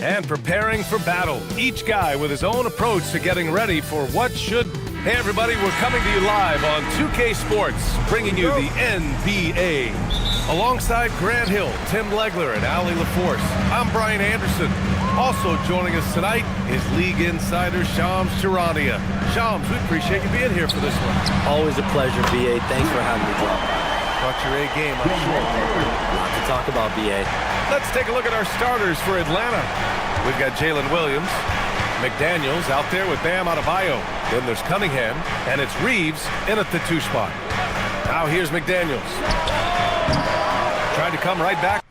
and preparing for battle. Each guy with his own approach to getting ready for what should... Hey everybody, we're coming to you live on 2K Sports, bringing you the NBA. Alongside Grant Hill, Tim Legler, and Ali LaForce, I'm Brian Anderson. Also joining us tonight is League Insider Shams Charania. Shams, we appreciate you being here for this one. Always a pleasure, BA. Thanks for having me, John. Brought your A game, I'm sure. A lot to talk about, BA. Let's take a look at our starters for Atlanta. We've got Jalen Williams, McDaniels out there with Bam Adebayo. Then there's Cunningham, and it's Reeves in at the 2 spot. Now here's McDaniels. Tried to come right back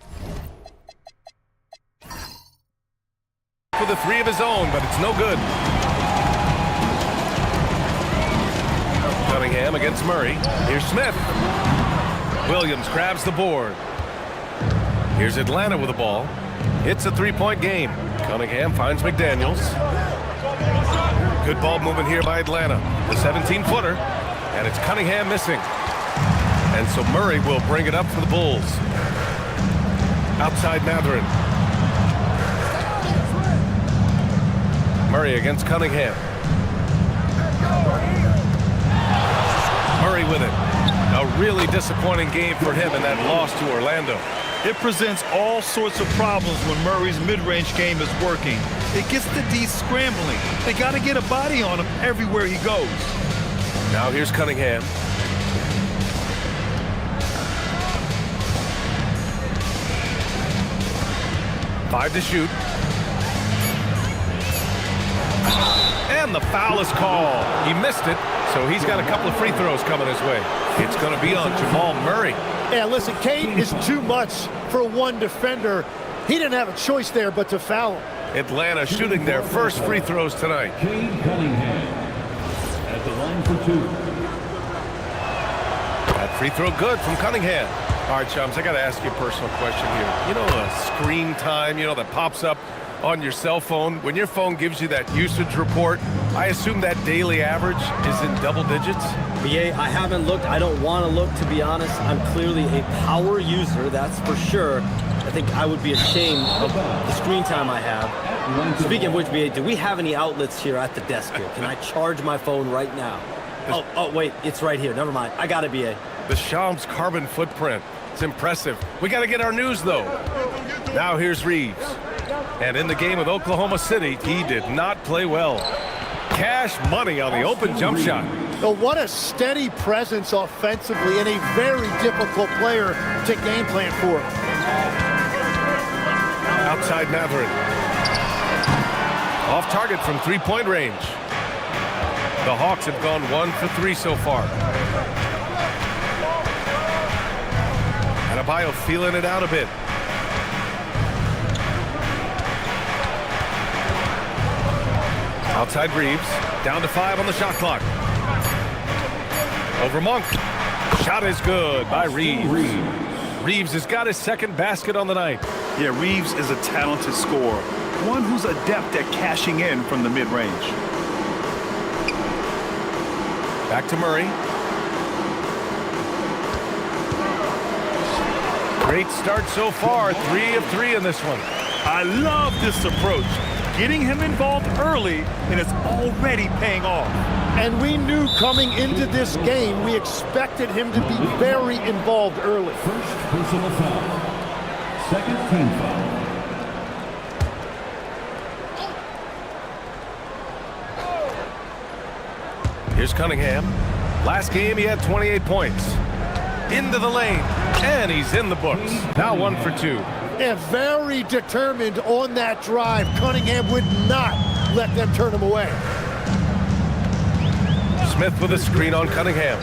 with a 3 of his own, but it's no good. Cunningham against Murray. Here's Smith. Williams grabs the board. Here's Atlanta with the ball. It's a 3-point game. Cunningham finds McDaniels. Good ball movement here by Atlanta. The 17-footer, and it's Cunningham missing. And so Murray will bring it up for the Bulls. Outside Mathurin. Murray against Cunningham. Murray with it. A really disappointing game for him in that loss to Orlando. It presents all sorts of problems when Murray's mid-range game is working. It gets the D scrambling. They got to get a body on him everywhere he goes. Now here's Cunningham. Five to shoot. And the foul is called. He missed it, so he's got a couple of free throws coming his way. It's going to be on Jamal Murray. Yeah, listen, Kate is too much for one defender. He didn't have a choice there but to foul him. Atlanta shooting their first free throws tonight. Cade Cunningham at the line for 2. That free throw good from Cunningham. All right, Chums, I got to ask you a personal question here. You know the screen time, that pops up on your cell phone? When your phone gives you that usage report, I assume that daily average is in double digits? BA, I haven't looked. I don't want to look, to be honest. I'm clearly a power user, that's for sure. I think I would be ashamed of the screen time I have. Speaking of which, BA, do we have any outlets here at the desk here? Can I charge my phone right now? Oh, wait, it's right here. Never mind. I got it, BA. The Shams carbon footprint. It's impressive. We got to get our news, though. Now here's Reeves. And in the game with Oklahoma City, he did not play well. Cash money on the open jump shot. Oh, what a steady presence offensively and a very difficult player to game plan for. Outside Mathurin. Off target from 3-point range. The Hawks have gone 1 for 3 so far. Adebayo feeling it out a bit. Outside Reeves, down to 5 on the shot clock. Over Monk. Shot is good by Reeves. Reeves has got his second basket on the night. Yeah, Reeves is a talented scorer. One who's adept at cashing in from the mid-range. Back to Murray. Great start so far. 3 of 3 in this one. I love this approach. Getting him involved early, and it's already paying off. And we knew coming into this game, we expected him to be very involved early. First personal foul. Second team foul. Here's Cunningham. Last game, he had 28 points. Into the lane, and he's in the books. Now 1 for 2. And very determined on that drive. Cunningham would not let them turn him away. Smith with a screen on Cunningham.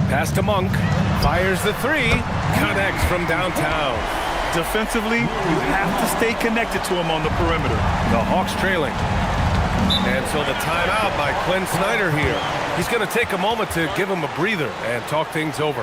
Pass to Monk. Fires the 3. Connects from downtown. Defensively, you have to stay connected to him on the perimeter. The Hawks trailing. And so the timeout by Quinn Snyder here. He's going to take a moment to give him a breather and talk things over.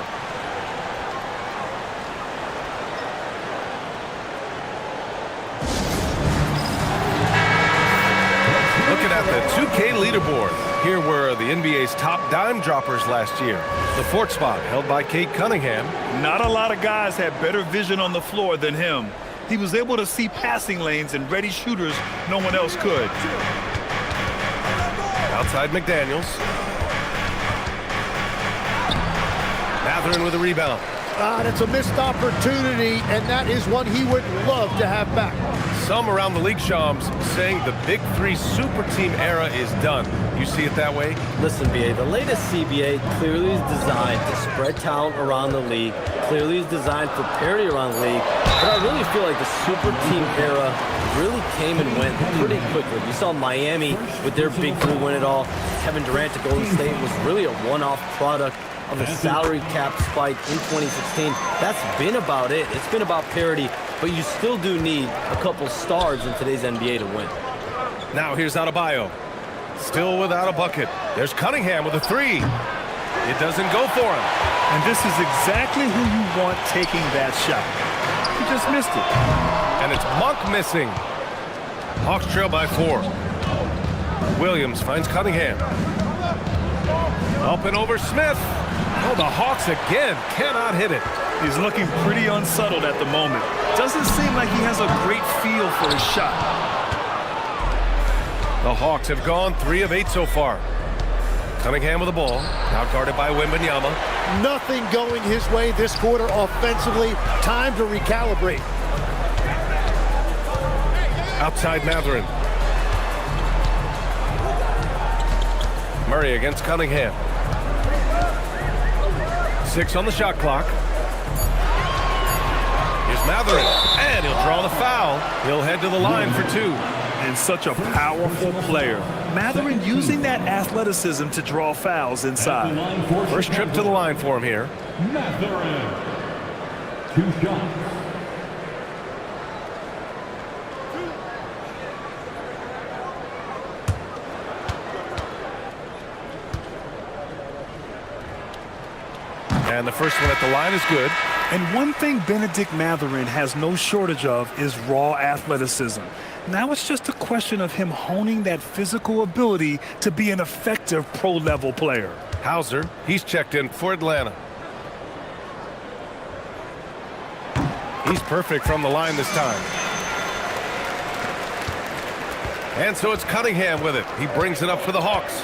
Looking at the 2K leaderboard. Here were the NBA's top dime droppers last year. The 4th spot held by Cade Cunningham. Not a lot of guys had better vision on the floor than him. He was able to see passing lanes and ready shooters no one else could. Outside McDaniels. Mathurin with a rebound. That's a missed opportunity, and that is one he would love to have back. Some around the league, Shams, saying the Big Three super team era is done. You see it that way? Listen, BA, the latest CBA clearly is designed to spread talent around the league, clearly is designed for parity around the league, but I really feel like the super team era really came and went pretty quickly. You saw Miami with their Big Three win it all. Kevin Durant to Golden State was really a one-off product of the salary cap spike in 2016. That's been about it. It's been about parity, but you still do need a couple stars in today's NBA to win. Now here's Adebayo. Still without a bucket. There's Cunningham with a three. It doesn't go for him. And this is exactly who you want taking that shot. He just missed it. And it's Monk missing. Hawks trail by 4. Williams finds Cunningham. Up and over Smith. Oh, the Hawks again cannot hit it. He's looking pretty unsettled at the moment. Doesn't seem like he has a great feel for his shot. The Hawks have gone 3 of 8 so far. Cunningham with the ball. Now guarded by Wembanyama. Nothing going his way this quarter offensively. Time to recalibrate. Outside Mathurin. Murray against Cunningham. 6 on the shot clock. Here's Mathurin, and he'll draw the foul. He'll head to the line for 2. And such a powerful player. Mathurin using that athleticism to draw fouls inside. First trip to the line for him here. Mathurin. 2 shots. And the first one at the line is good. And one thing Benedict Mathurin has no shortage of is raw athleticism. Now it's just a question of him honing that physical ability to be an effective pro-level player. Hauser, he's checked in for Atlanta. He's perfect from the line this time. And so it's Cunningham with it. He brings it up for the Hawks.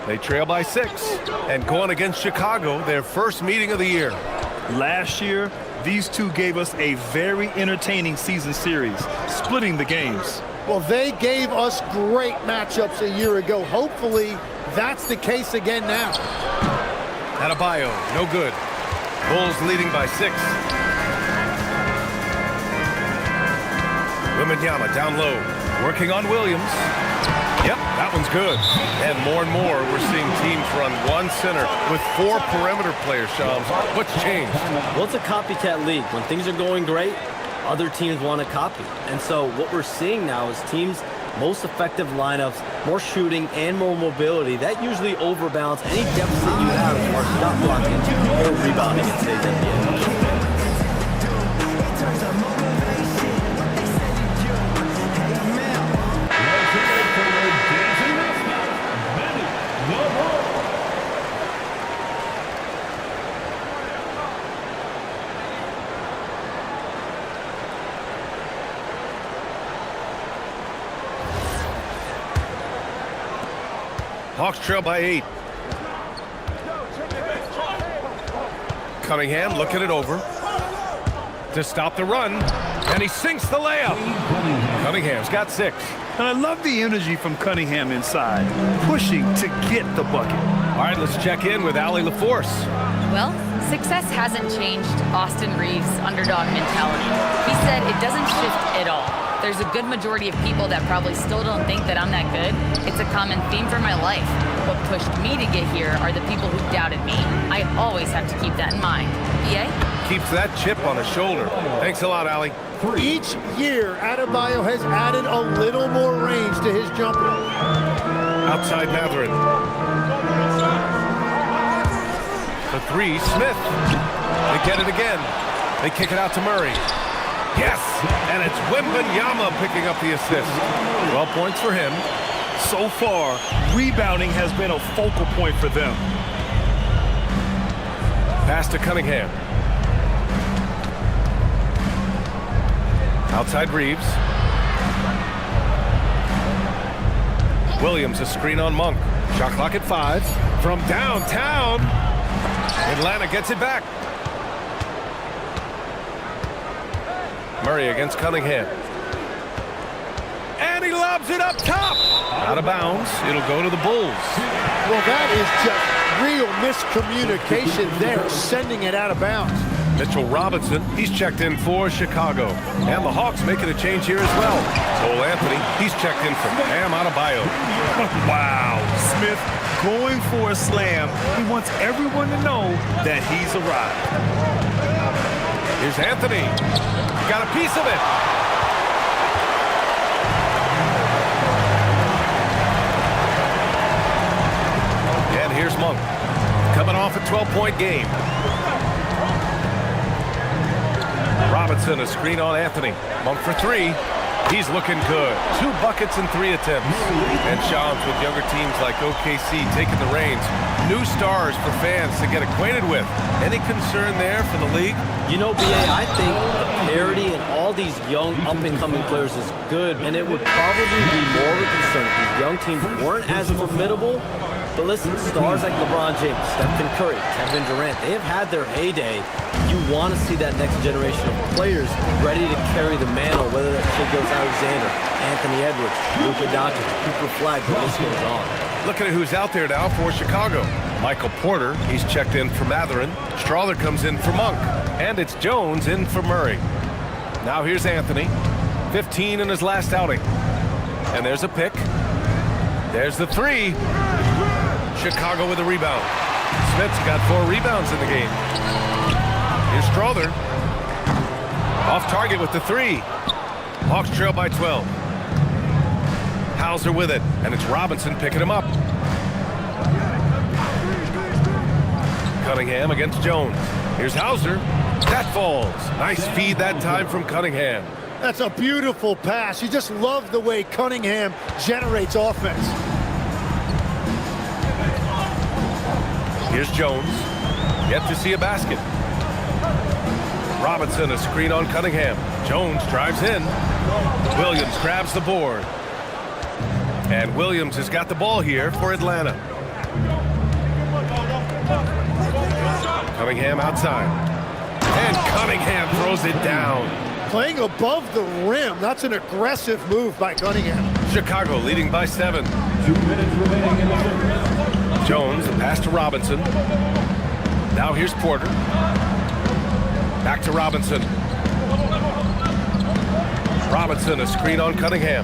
They trail by 6. And going against Chicago, their first meeting of the year. Last year, these two gave us a very entertaining season series, splitting the games. Well, they gave us great matchups a year ago. Hopefully, that's the case again now. Adebayo, no good. Bulls leading by 6. Wembanyama down low, working on Williams. Yep, that one's good. And more we're seeing teams run 1 center with 4 perimeter players, Shams. What's changed? Well, it's a copycat league. When things are going great, other teams want to copy. And so what we're seeing now is teams' most effective lineups, more shooting and more mobility. That usually overbalance any deficit you have as far as shot blocking or rebounding in today's NBA. Hawks trail by 8. Cunningham looking it over to stop the run, and he sinks the layup. Cunningham's got 6. And I love the energy from Cunningham inside, pushing to get the bucket. All right, let's check in with Allie LaForce. Well, success hasn't changed Austin Reeves' underdog mentality. He said it doesn't shift at all. There's a good majority of people that probably still don't think that I'm that good. It's a common theme for my life. What pushed me to get here are the people who doubted me. I always have to keep that in mind. BA? Keeps that chip on his shoulder. Thanks a lot, Allie. Each year, Adebayo has added a little more range to his jumper. Outside Mathurin. The 3, Smith. They get it again. They kick it out to Murray. Yes, and it's Wembanyama picking up the assist. 12 points for him. So far, rebounding has been a focal point for them. Pass to Cunningham. Outside Reeves. Williams, a screen on Monk. Shot clock at 5. From downtown. Atlanta gets it back. Murray against Cunningham. And he lobs it up top. Out of bounds. It'll go to the Bulls. Well, that is just real miscommunication there, sending it out of bounds. Mitchell Robinson, he's checked in for Chicago. And the Hawks making a change here as well. Cole Anthony, he's checked in for Bam Adebayo. Wow, Smith going for a slam. He wants everyone to know that he's arrived. Here's Anthony. Got a piece of it. And here's Monk. Coming off a 12-point game. Robinson, a screen on Anthony. Monk for 3. He's looking good. 2 buckets and 3 attempts. And Shams with younger teams like OKC taking the reins. New stars for fans to get acquainted with. Any concern there for the league? You know, BA, I think the parity in all these young up-and-coming players is good, and it would probably be more of a concern if these young teams weren't as formidable. But listen, stars like LeBron James, Stephen Curry, Kevin Durant, they have had their heyday. You want to see that next generation of players ready to carry the mantle, whether that kid goes Alexander, Anthony Edwards, Luka Doncic, Cooper Flag, the list goes on. Looking at who's out there now for Chicago. Michael Porter, he's checked in for Matherin. Strawther comes in for Monk. And it's Jones in for Murray. Now here's Anthony. 15 in his last outing. And there's a pick. There's the 3. Chicago with a rebound. Smith's got 4 rebounds in the game. Here's Strawther. Off target with the 3. Hawks trail by 12. Hauser with it, and it's Robinson picking him up. Cunningham against Jones. Here's Hauser. That falls. Nice feed that time from Cunningham. That's a beautiful pass. You just love the way Cunningham generates offense. Here's Jones. Yet to see a basket. Robinson, a screen on Cunningham. Jones drives in. Williams grabs the board. And Williams has got the ball here for Atlanta. Cunningham outside. And Cunningham throws it down. Playing above the rim. That's an aggressive move by Cunningham. Chicago leading by 7. 2 minutes remaining in the third. Jones, the pass to Robinson. Now here's Porter. Back to Robinson. Robinson, a screen on Cunningham.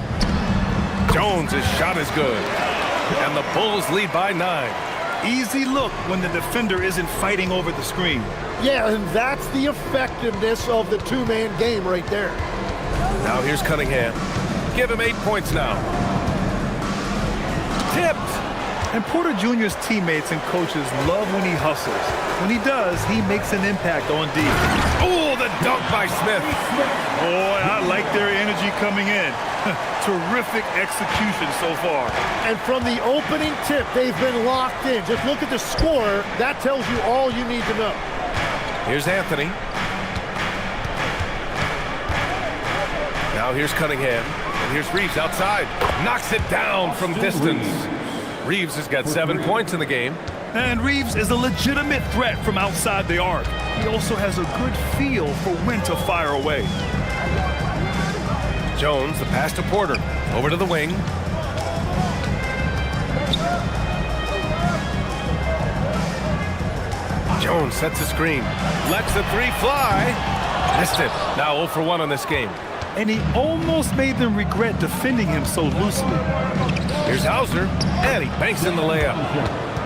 Jones' shot is good. And the Bulls lead by 9. Easy look when the defender isn't fighting over the screen. Yeah, and that's the effectiveness of the two-man game right there. Now here's Cunningham. Give him 8 points now. Tipped. And Porter Jr.'s teammates and coaches love when he hustles. When he does, he makes an impact on defense. Oh, the dunk by Smith. Boy, I like their energy coming in. Terrific execution so far. And from the opening tip, they've been locked in. Just look at the score. That tells you all you need to know. Here's Anthony. Now here's Cunningham. And here's Reeves outside. Knocks it down from distance. Reeves has got 7 points in the game. And Reeves is a legitimate threat from outside the arc. He also has a good feel for when to fire away. Jones, the pass to Porter. Over to the wing. Jones sets a screen. Lets the 3 fly. Missed it. Now 0 for 1 on this game. And he almost made them regret defending him so loosely. Here's Hauser. And he banks in the layup.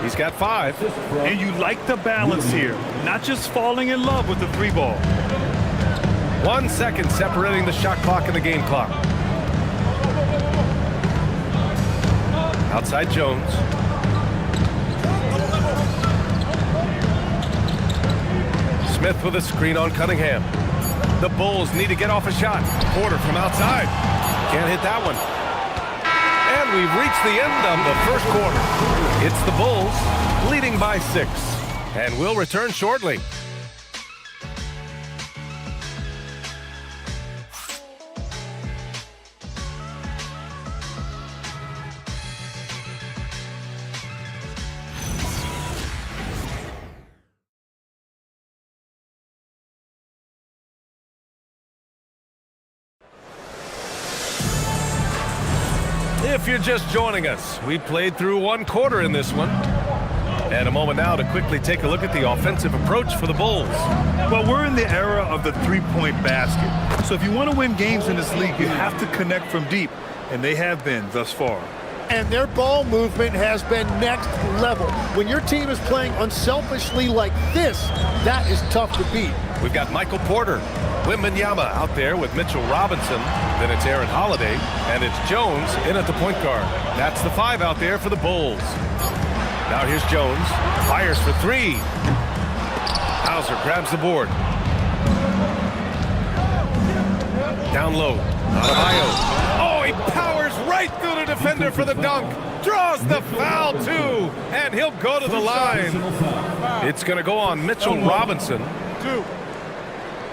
He's got 5. And you like the balance here. Not just falling in love with the 3 ball. 1 second separating the shot clock and the game clock. Outside Jones. Smith with a screen on Cunningham. The Bulls need to get off a shot. Porter from outside. Can't hit that one. And we've reached the end of the first quarter. It's the Bulls leading by 6. And we'll return shortly. If you're just joining us, we played through one quarter in this one. And a moment now to quickly take a look at the offensive approach for the Bulls. Well, we're in the era of the three-point basket. So if you want to win games in this league, you have to connect from deep, and they have been thus far. And their ball movement has been next level. When your team is playing unselfishly like this, that is tough to beat. We've got Michael Porter, Wembanyama out there with Mitchell Robinson. Then it's Aaron Holiday, and it's Jones in at the point guard. That's the 5 out there for the Bulls. Now here's Jones, fires for 3. Hauser grabs the board. Down low, Adebayo. Oh, he powers right through the defender for the dunk. Draws the foul, too, and he'll go to the line. It's going to go on Mitchell Robinson. 2.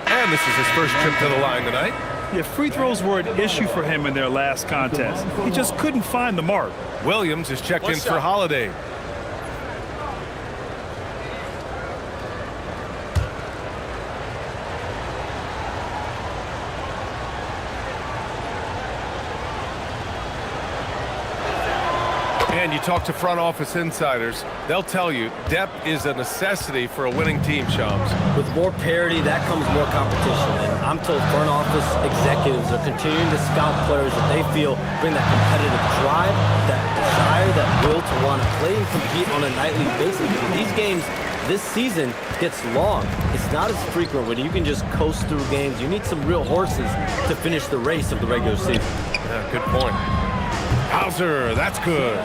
And this is his first trip to the line tonight. Yeah, free throws were an issue for him in their last contest. He just couldn't find the mark. Williams is checked in for Holiday. And you talk to front office insiders, they'll tell you depth is a necessity for a winning team, Shams. With more parity, that comes more competition. And I'm told front office executives are continuing to scout players that they feel bring that competitive drive, that desire, that will to want to play and compete on a nightly basis. Because these games this season gets long. It's not as frequent when you can just coast through games. You need some real horses to finish the race of the regular season. Yeah, good point. Hauser, that's good.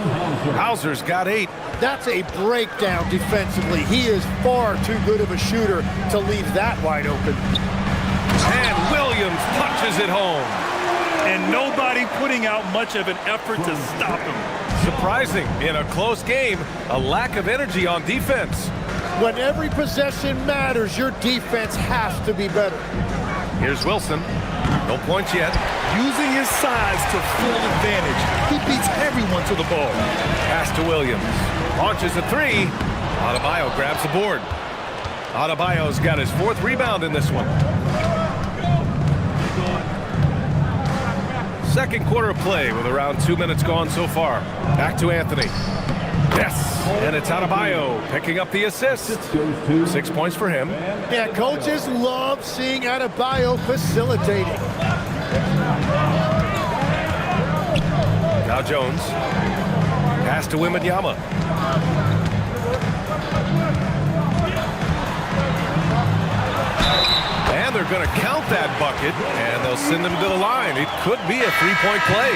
Hauser's got 8. That's a breakdown defensively. He is far too good of a shooter to leave that wide open. And Williams punches it home. And nobody putting out much of an effort to stop him. Surprising, in a close game, a lack of energy on defense. When every possession matters, your defense has to be better. Here's Wilson. No points yet. Using his size to full advantage. He beats everyone to the ball. Pass to Williams. Launches a 3. Adebayo grabs the board. Adebayo's got his 4th rebound in this one. Second quarter of play with around 2 minutes gone so far. Back to Anthony. Yes, and it's Adebayo picking up the assist. 6 points for him. Yeah, coaches love seeing Adebayo facilitating. Now Jones. Pass to Wembanyama. And they're going to count that bucket, and they'll send him to the line. It could be a 3-point play.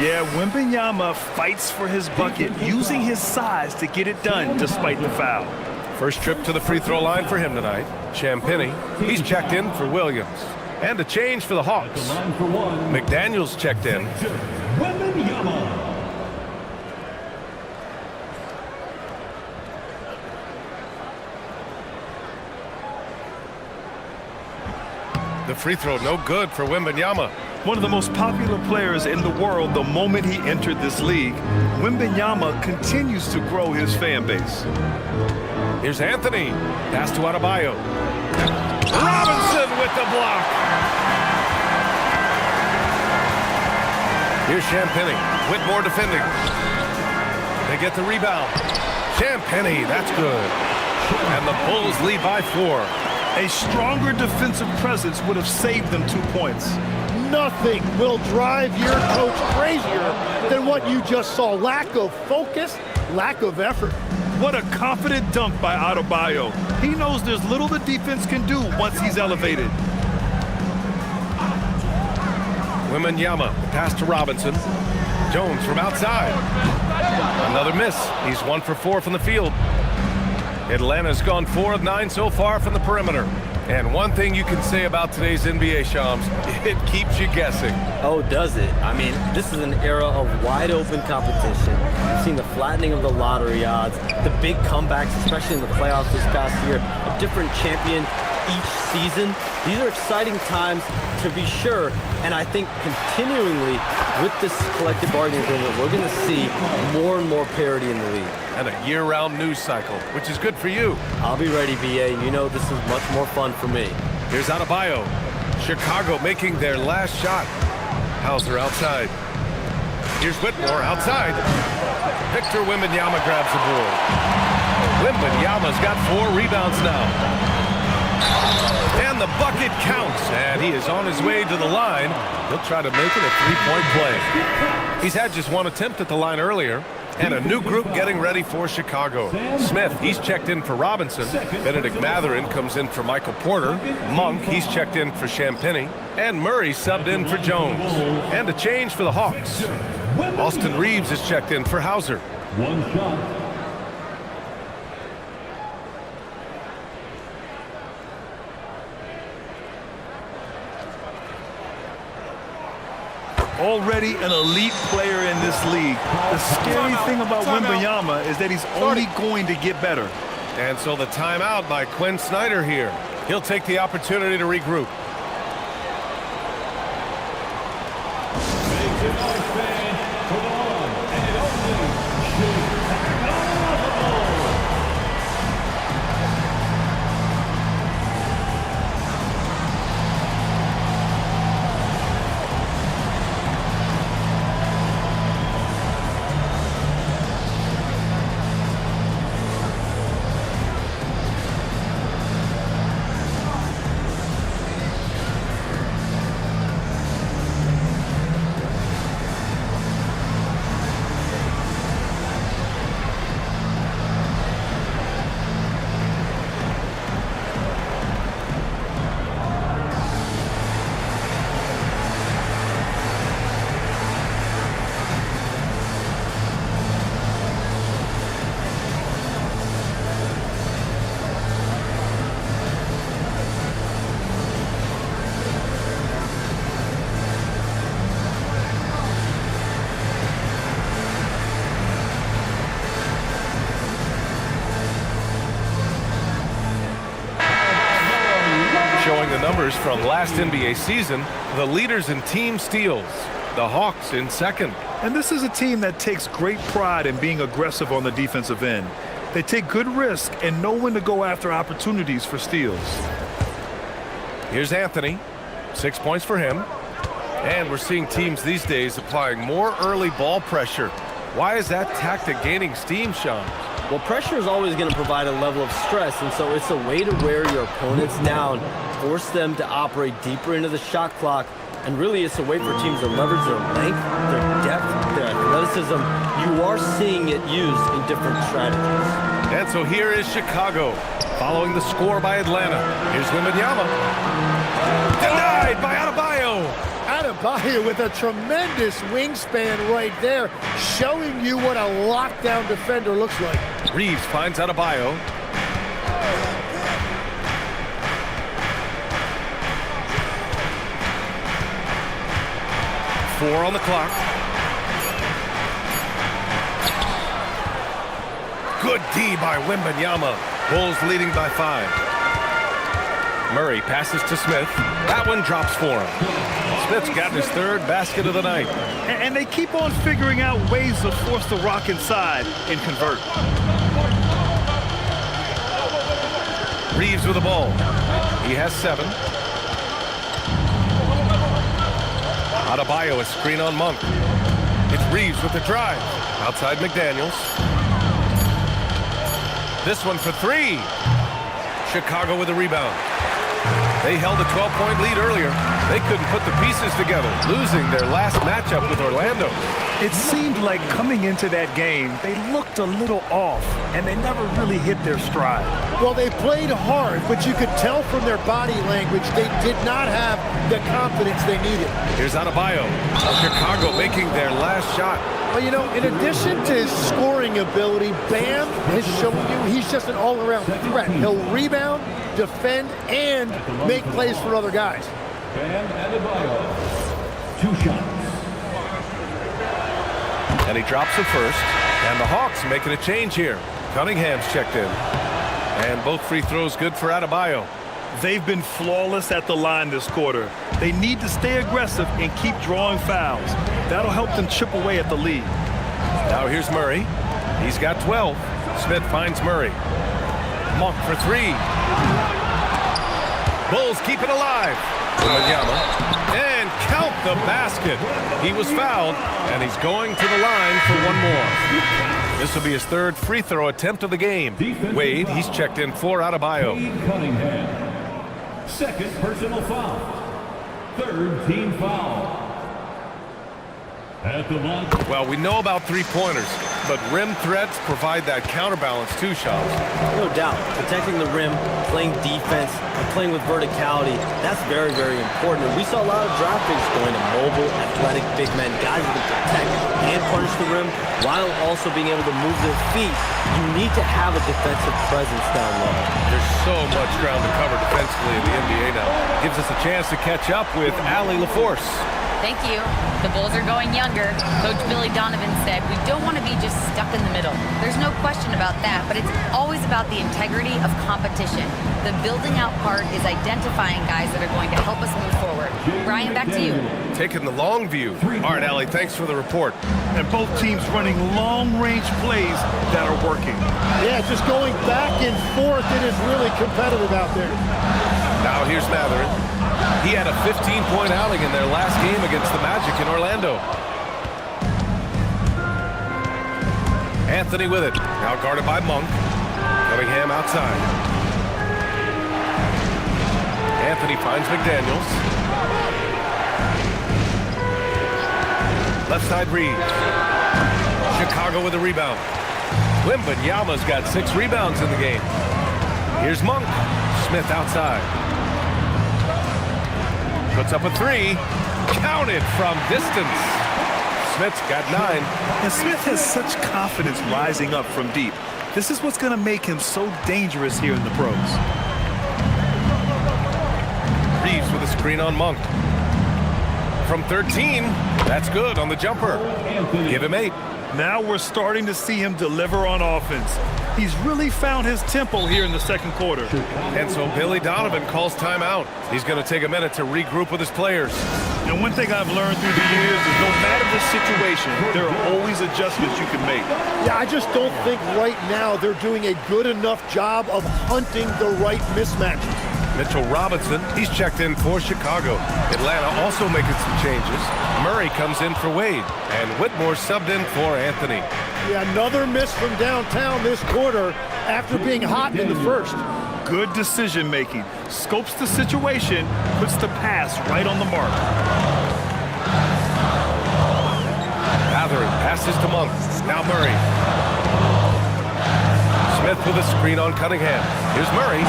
Yeah, Wembanyama fights for his bucket, using his size to get it done despite the foul. First trip to the free throw line for him tonight. Champagny, he's checked in for Williams. And a change for the Hawks. McDaniels checked in. The free throw no good for Wembanyama. One of the most popular players in the world the moment he entered this league, Wembanyama continues to grow his fan base. Here's Anthony. Pass to Adebayo. Robinson with the block. Here's Champagny. Whitmore defending. They get the rebound. Champagny, that's good. And the Bulls lead by 4. A stronger defensive presence would have saved them 2 points. Nothing will drive your coach crazier than what you just saw. Lack of focus, lack of effort. What a confident dunk by Adebayo. He knows there's little the defense can do once he's elevated. Wembanyama, pass to Robinson. Jones from outside. Another miss. He's 1 for 4 from the field. Atlanta's gone 4 of 9 so far from the perimeter. And one thing you can say about today's NBA, Shams, it keeps you guessing. Oh, does it? I mean, this is an era of wide open competition. We've seen the flattening of the lottery odds, the big comebacks, especially in the playoffs this past year, a different champion each season. These are exciting times to be sure, and I think continually with this collective bargaining agreement, we're going to see more and more parity in the league. And a year-round news cycle, which is good for you. I'll be ready, BA. You know this is much more fun for me. Here's Adebayo. Chicago making their last shot. Hauser outside. Here's Whitmore outside. Victor Wembanyama grabs the board. Wembanyama's got 4 rebounds now. And the bucket counts, and he is on his way to the line. He'll try to make it a 3-point play. He's had just 1 attempt at the line earlier. And a new group getting ready for Chicago. Smith, he's checked in for Robinson. Benedict Mathurin comes in for Michael Porter. Monk, he's checked in for Champagnie. And Murray subbed in for Jones. And a change for the Hawks. Austin Reeves is checked in for Hauser. 1 shot. Already an elite player in this league. The scary thing about Wembanyama is that he's only going to get better. And so the timeout by Quinn Snyder here. He'll take the opportunity to regroup. Showing the numbers from last NBA season, the leaders in team steals, the Hawks in second. And this is a team that takes great pride in being aggressive on the defensive end. They take good risk and know when to go after opportunities for steals. Here's Anthony, 6 points for him. And we're seeing teams these days applying more early ball pressure. Why is that tactic gaining steam, Sean? Well, pressure is always going to provide a level of stress, and so it's a way to wear your opponents down, force them to operate deeper into the shot clock, and really it's a way for teams to leverage their length, their depth, their athleticism. You are seeing it used in different strategies. And so here is Chicago, following the score by Atlanta. Here's Wembanyama. Denied by Adebayo. Adebayo with a tremendous wingspan right there, showing you what a lockdown defender looks like. Reeves finds Adebayo. Four on the clock. Good D by Wembanyama. Bulls leading by 5. Murray passes to Smith. That one drops for him. Smith's got his 3rd basket of the night. And they keep on figuring out ways to force the rock inside and convert. Reeves with the ball. He has 7. Adebayo, a screen on Monk. It's Reeves with the drive. Outside McDaniels. This one for 3. Chicago with a rebound. They held a 12-point lead earlier. They couldn't put the pieces together, losing their last matchup with Orlando. It seemed like coming into that game, they looked a little off, and they never really hit their stride. Well, they played hard, but you could tell from their body language they did not have the confidence they needed. Here's Adebayo. Chicago making their last shot. Well, you know, in addition to his scoring ability, Bam has shown you he's just an all-around threat. He'll rebound, defend, and make plays for other guys. Bam Adebayo. 2 shots. And he drops the first. And the Hawks making a change here. Cunningham's checked in. And both free throws good for Adebayo. They've been flawless at the line this quarter. They need to stay aggressive and keep drawing fouls. That'll help them chip away at the lead. Now here's Murray. He's got 12. Smith finds Murray. Monk for 3. Bulls keep it alive. Wembanyama. And count the basket. He was fouled, and he's going to the line for one more. This will be his third free throw attempt of the game. Wade, he's checked in for Adebayo. Cunningham. Second personal foul. Third team foul. At the line. Well, we know about three-pointers, but rim threats provide that counterbalance too, Shams. No doubt. Protecting the rim, playing defense, and playing with verticality, that's very, very important. And we saw a lot of draft picks going to mobile, athletic big men, guys who can protect and punish the rim while also being able to move their feet. You need to have a defensive presence down low. There's so much ground to cover defensively in the NBA now. Gives us a chance to catch up with Allie LaForce. Thank you. The Bulls are going younger. Coach Billy Donovan said, we don't want to be just stuck in the middle. There's no question about that, but it's always about the integrity of competition. The building out part is identifying guys that are going to help us move forward. Brian, back to you. Taking the long view. All right, Allie, thanks for the report. And both teams running long-range plays that are working. Yeah, just going back and forth. It is really competitive out there. Now here's Matherin. He had a 15-point outing in their last game against the Magic in Orlando. Anthony with it. Now guarded by Monk. Cunningham outside. Anthony finds McDaniels. Left side Reeves. Chicago with a rebound. Wembanyama's got 6 rebounds in the game. Here's Monk. Smith outside. Puts up a 3. Counted from distance. Smith's got 9. And Smith has such confidence rising up from deep. This is what's going to make him so dangerous here in the pros. Reeves with a screen on Monk. From 13, that's good on the jumper. Give him 8. Now we're starting to see him deliver on offense. He's really found his tempo here in the second quarter. And so Billy Donovan calls timeout. He's going to take a minute to regroup with his players. And one thing I've learned through the years is no matter the situation, there are always adjustments you can make. Yeah, I just don't think right now they're doing a good enough job of hunting the right mismatches. Mitchell Robinson, he's checked in for Chicago. Atlanta also making some changes. Murray comes in for Wade, and Whitmore subbed in for Anthony. Yeah, another miss from downtown this quarter after being hot in the first. Good decision making. Scopes the situation, puts the pass right on the mark. Matherin passes to Monk. Now Murray. Smith with a screen on Cunningham. Here's Murray.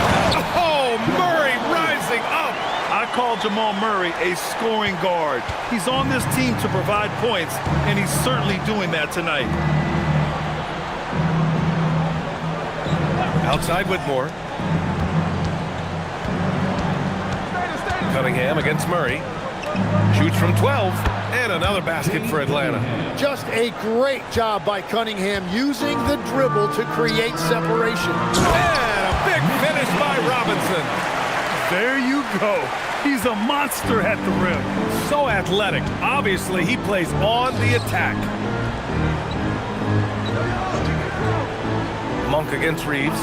Oh, Murray rising up. I call Jamal Murray a scoring guard. He's on this team to provide points, and he's certainly doing that tonight. Outside Whitmore. Cunningham against Murray. Shoots from 12, and another basket for Atlanta. Just a great job by Cunningham using the dribble to create separation. And a big finish by Robinson. There you go. He's a monster at the rim. So athletic. Obviously, he plays on the attack. Monk against Reeves.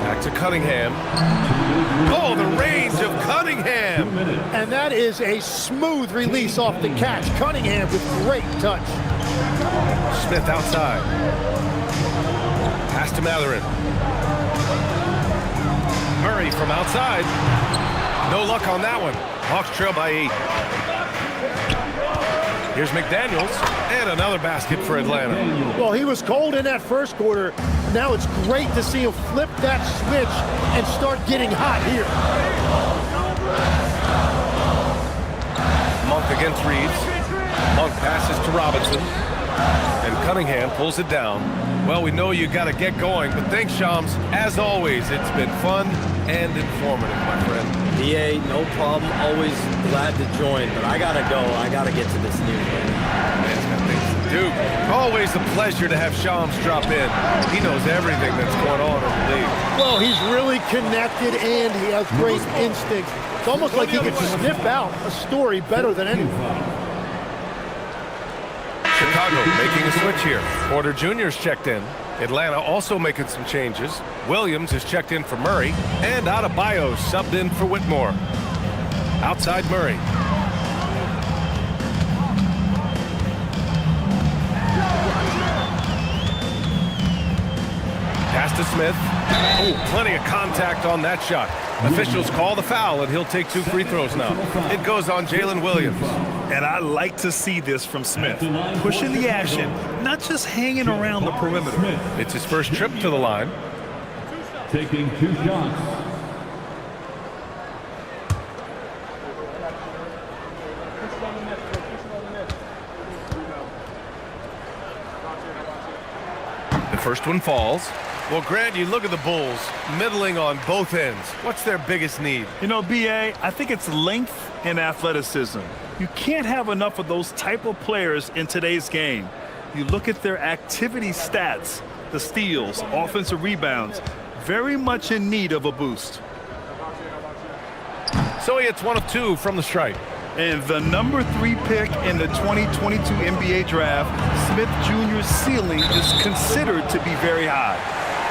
Back to Cunningham. Oh, the range of Cunningham. And that is a smooth release off the catch. Cunningham with great touch. Smith outside. Pass to Matherin. Murray from outside. No luck on that one. Hawks trail by 8. Here's McDaniels, and another basket for Atlanta. Well, he was cold in that first quarter. Now it's great to see him flip that switch and start getting hot here. Monk against Reeves. Monk passes to Robinson, and Cunningham pulls it down. Well, we know you got to get going, but thanks, Shams. As always, it's been fun and informative, my friend. BA, no problem. Always glad to join, but I gotta go. I gotta get to this news right now. Man's got things to do. Always a pleasure to have Shams drop in. He knows everything that's going on in the league. Well, he's really connected and he has great instincts. It's almost like he could sniff out a story better than anyone. Chicago making a switch here. Porter Jr.'s checked in. Atlanta also making some changes. Williams is checked in for Murray, and Adebayo subbed in for Whitmore. Outside Murray. to Smith. Oh, plenty of contact on that shot. Officials call the foul, and he'll take 2 free throws now. It goes on Jalen Williams. And I like to see this from Smith. Pushing the action, not just hanging around the perimeter. It's his first trip to the line. Taking 2 shots. The first one falls. Well, Grant, you look at the Bulls, middling on both ends. What's their biggest need? You know, B.A., I think it's length and athleticism. You can't have enough of those type of players in today's game. You look at their activity stats, the steals, offensive rebounds, very much in need of a boost. So he hits 1 of 2 from the stripe. And the number 3 pick in the 2022 NBA draft, Smith Jr.'s ceiling is considered to be very high.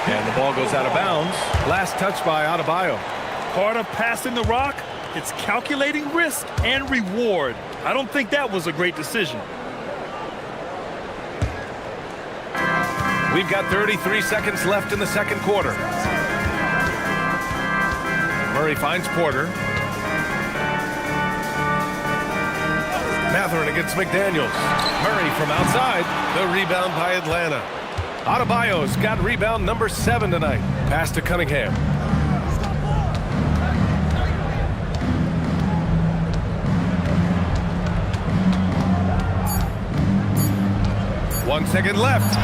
And the ball goes out of bounds. Last touch by Adebayo. Part of passing the rock, it's calculating risk and reward. I don't think that was a great decision. We've got 33 seconds left in the second quarter. Murray finds Porter. Mathurin against McDaniels. Murray from outside. The rebound by Atlanta. Adebayo's got rebound number 7 tonight. Pass to Cunningham. One second left.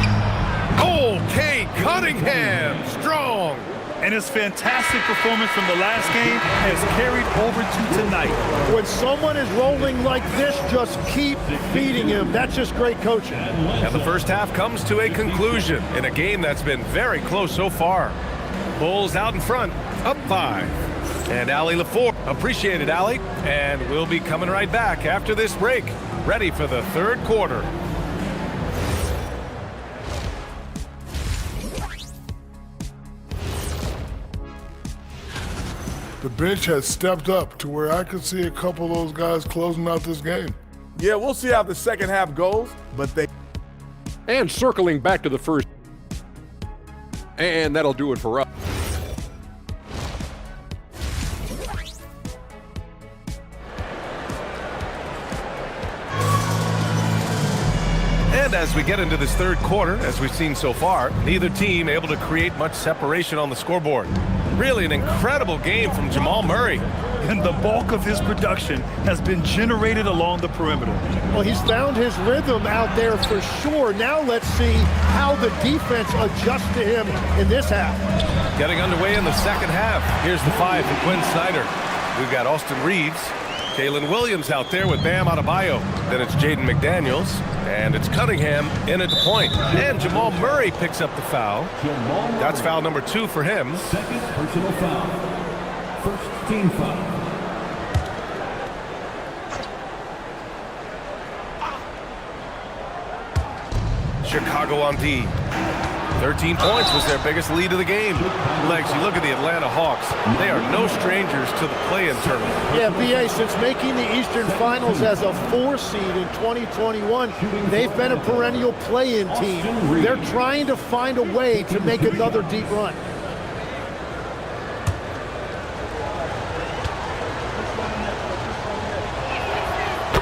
Okay, Cunningham, strong. And his fantastic performance from the last game has carried over to tonight. When someone is rolling like this, just keep feeding him. That's just great coaching. And the first half comes to a conclusion in a game that's been very close so far. Bulls out in front, up 5. And Allie LaFour. Appreciate it, Allie. And we'll be coming right back after this break. Ready for the third quarter. The bench has stepped up to where I could see a couple of those guys closing out this game. Yeah, we'll see how the second half goes, but they... And circling back to the first. And that'll do it for us. And as we get into this third quarter, as we've seen so far, neither team able to create much separation on the scoreboard. Really an incredible game from Jamal Murray. And the bulk of his production has been generated along the perimeter. Well, he's found his rhythm out there for sure. Now let's see how the defense adjusts to him in this half. Getting underway in the second half. Here's the 5 for Quinn Snyder. We've got Austin Reeves, Jalen Williams out there with Bam Adebayo. Then it's Jaden McDaniels, and it's Cunningham in at the point. And Jamal Murray picks up the foul. That's foul number 2 for him. Second personal foul. First team foul. Chicago on D. 13 points was their biggest lead of the game. Legs, you look at the Atlanta Hawks. They are no strangers to the play-in tournament. Yeah, BA, since making the Eastern Finals as a 4 seed in 2021, they've been a perennial play-in team. They're trying to find a way to make another deep run.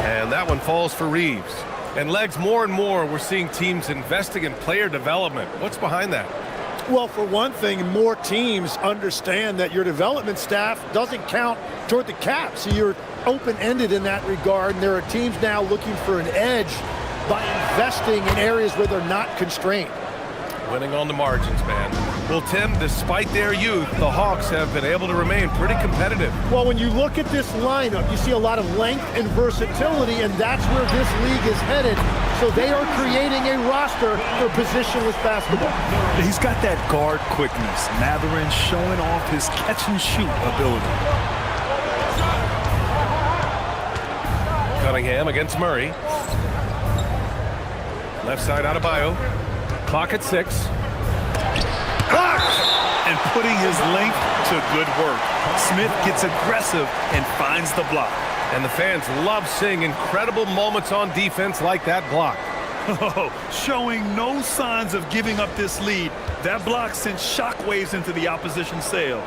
And that one falls for Reeves. And Legs, more and more, we're seeing teams investing in player development. What's behind that? Well, for one thing, more teams understand that your development staff doesn't count toward the cap. So you're open-ended in that regard. And there are teams now looking for an edge by investing in areas where they're not constrained. Winning on the margins, man. Well, Tim, despite their youth, the Hawks have been able to remain pretty competitive. Well, when you look at this lineup, you see a lot of length and versatility, and that's where this league is headed. So they are creating a roster for positionless basketball. He's got that guard quickness. Mathurin showing off his catch-and-shoot ability. Cunningham against Murray. Left side Adebayo. Clock at 6. Blocked! And putting his length to good work. Smith gets aggressive and finds the block. And the fans love seeing incredible moments on defense like that block. Oh, showing no signs of giving up this lead. That block sent shockwaves into the opposition sails.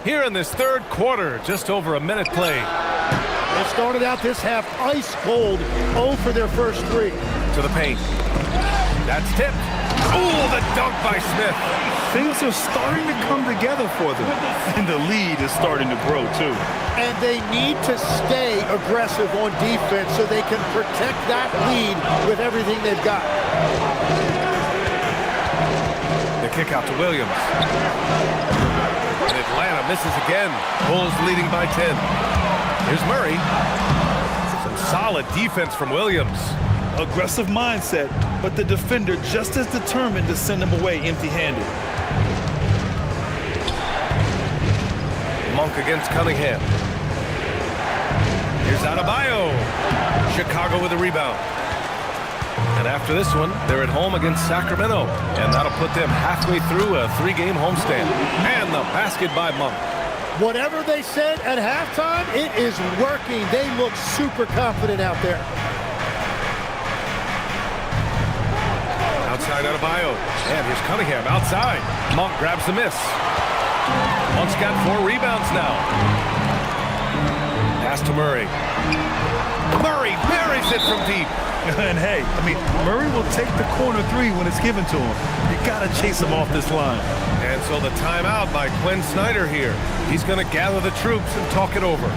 Here in this third quarter, just over a minute play. They started out this half ice cold, 0 for their first 3. To the paint. That's tipped. Ooh, the dunk by Smith. Things are starting to come together for them, and the lead is starting to grow too. And they need to stay aggressive on defense so they can protect that lead with everything they've got. The kick out to Williams. And Atlanta misses again. Bulls leading by 10. Here's Murray. Some solid defense from Williams. Aggressive mindset, but the defender just as determined to send him away empty-handed. Monk against Cunningham. Here's Adebayo. Chicago with a rebound. And after this one, they're at home against Sacramento. And that'll put them halfway through a 3-game homestand. And the basket by Monk. Whatever they said at halftime, it is working. They look super confident out there. Outside Adebayo. And here's Cunningham outside. Monk grabs the miss. Monk's got 4 rebounds now. Pass to Murray. Murray buries it from deep. And hey, I mean, Murray will take the corner 3 when it's given to him. You gotta chase him off this line. And so the timeout by Quinn Snyder here. He's going to gather the troops and talk it over.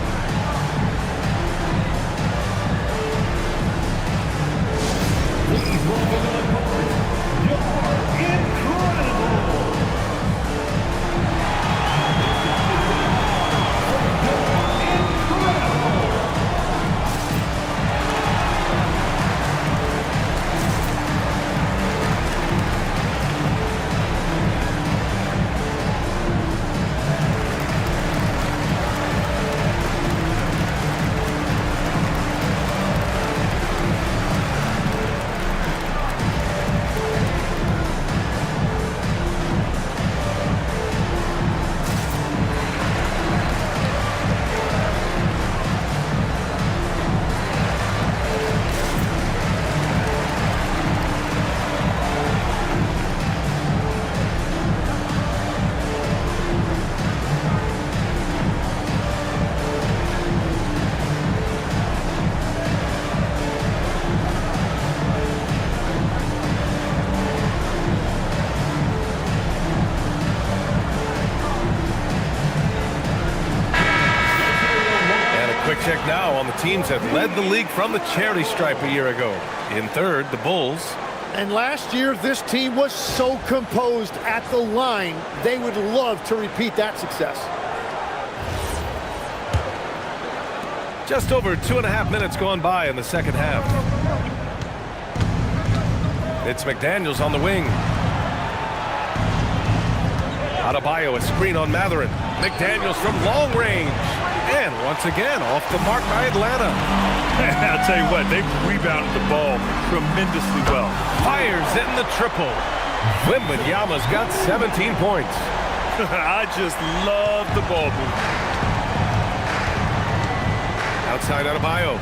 Check now on the teams that led the league from the charity stripe a year ago. In third, the Bulls. And last year, this team was so composed at the line, they would love to repeat that success. Just over 2.5 minutes gone by in the second half. It's McDaniels on the wing. Adebayo, a screen on Matherin. McDaniels from long range. And once again, off the mark by Atlanta. I'll tell you what, they've rebounded the ball tremendously well. Fires in the triple. Wembanyama's got 17 points. I just love the ball movement. Outside Adebayo.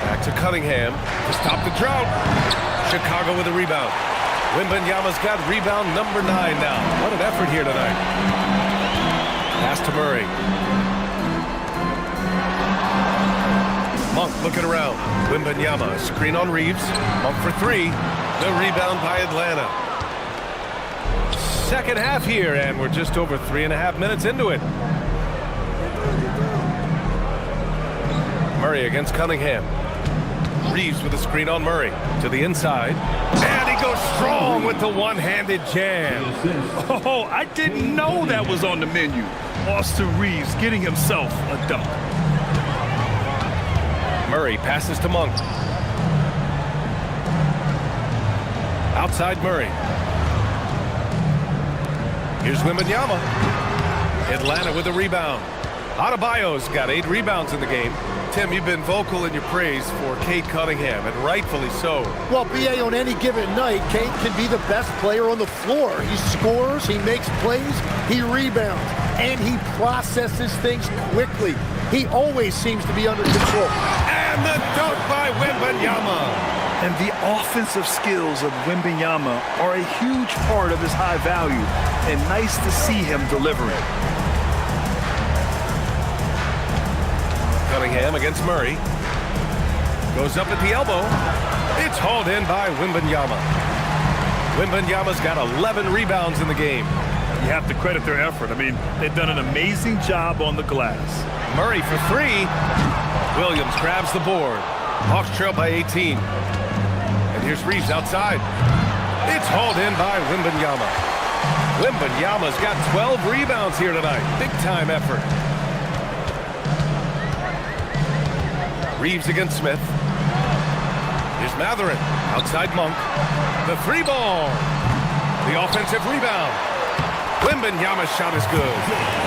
Back to Cunningham to stop the drought. Chicago with a rebound. Wembanyama's got rebound number 9 now. What an effort here tonight. Pass to Murray. Monk looking around. Wembanyama, screen on Reeves. Monk for 3. The rebound by Atlanta. Second half here, and we're just over 3.5 minutes into it. Murray against Cunningham. Reeves with a screen on Murray. To the inside. And he goes strong with the one-handed jam. Oh, I didn't know that was on the menu. Austin Reeves getting himself a dunk. Murray passes to Monk. Outside Murray. Here's Wembanyama. Atlanta with a rebound. Adebayo's got 8 rebounds in the game. Tim, you've been vocal in your praise for Cade Cunningham, and rightfully so. Well, BA, on any given night, Cade can be the best player on the floor. He scores, he makes plays, he rebounds, and he processes things quickly. He always seems to be under control. And the dunk by Wembanyama. And the offensive skills of Wembanyama are a huge part of his high value, and nice to see him delivering. Cunningham against Murray. Goes up at the elbow. It's hauled in by Wembanyama. Wembanyama's got 11 rebounds in the game. You have to credit their effort. I mean, they've done an amazing job on the glass. Murray for 3. Williams grabs the board. Hawks trail by 18. And here's Reeves outside. It's hauled in by Wembanyama. Wembanyama's got 12 rebounds here tonight. Big time effort. Reeves against Smith. Here's Matherin. Outside Monk. The 3-ball. The offensive rebound. Wembanyama's shot is good.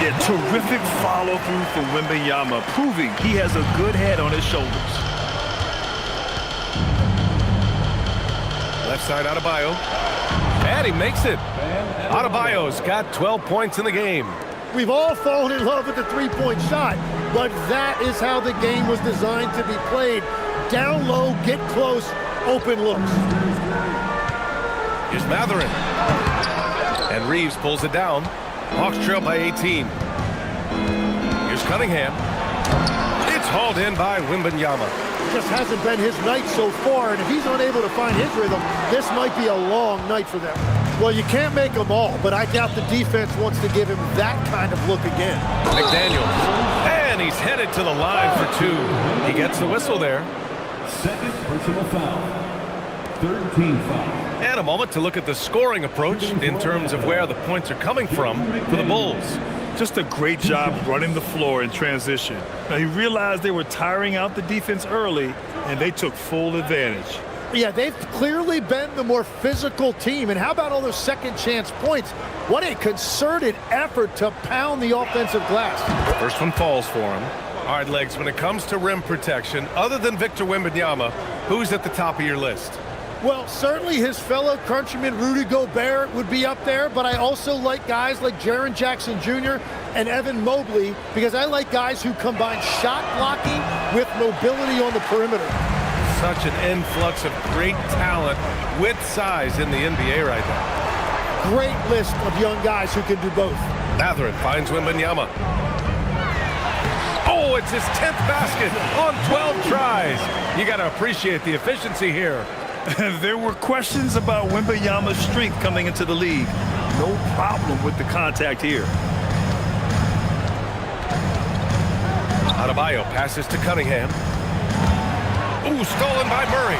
Yeah, terrific follow-through from Wembanyama, proving he has a good head on his shoulders. Left side Adebayo. And he makes it. Adebayo's got 12 points in the game. We've all fallen in love with the three-point shot, but that is how the game was designed to be played. Down low, get close, open looks. Here's Matherin. And Reeves pulls it down. Hawks trail by 18. Here's Cunningham. It's hauled in by Wembanyama. Just hasn't been his night so far, and if he's unable to find his rhythm, this might be a long night for them. Well, you can't make them all, but I doubt the defense wants to give him that kind of look again. McDaniels. And he's headed to the line for 2. He gets the whistle there. Second personal foul. 13 foul. And a moment to look at the scoring approach in terms of where the points are coming from for the Bulls. Just a great job running the floor in transition. Now, he realized they were tiring out the defense early, and they took full advantage. Yeah, they've clearly been the more physical team. And how about all those second chance points? What a concerted effort to pound the offensive glass. First one falls for him. All right, Legs, when it comes to rim protection, other than Victor Wembanyama, who's at the top of your list? Well, certainly his fellow countryman Rudy Gobert would be up there, but I also like guys like Jaren Jackson Jr. and Evan Mobley because I like guys who combine shot blocking with mobility on the perimeter. Such an influx of great talent with size in the NBA right now. Great list of young guys who can do both. Matherin finds Wembanyama. Oh, it's his 10th basket on 12 tries. You got to appreciate the efficiency here. There were questions about Wembanyama's strength coming into the league. No problem with the contact here. Adebayo passes to Cunningham. Ooh, stolen by Murray.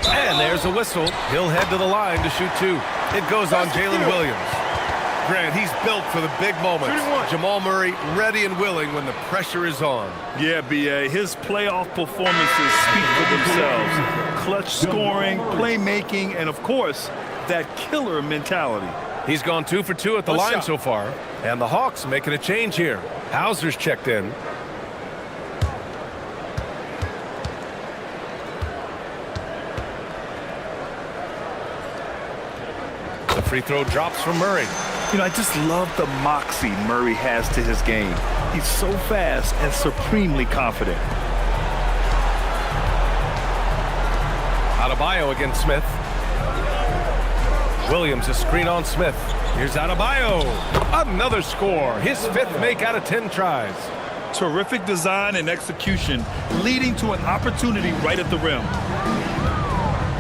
And there's a whistle. He'll head to the line to shoot 2. It goes on Jalen Williams. Grant, he's built for the big moments. Jamal Murray ready and willing when the pressure is on. Yeah, B.A. His playoff performances speak for themselves. Clutch scoring, playmaking, and, of course, that killer mentality. He's gone 2 for 2 at the line so far. And the Hawks making a change here. Hauser's checked in. The free throw drops from Murray. You know, I just love the moxie Murray has to his game. He's so fast and supremely confident. Adebayo against Smith. Williams a screen on Smith. Here's Adebayo. Another score. His 5th make out of 10 tries. Terrific design and execution, leading to an opportunity right at the rim.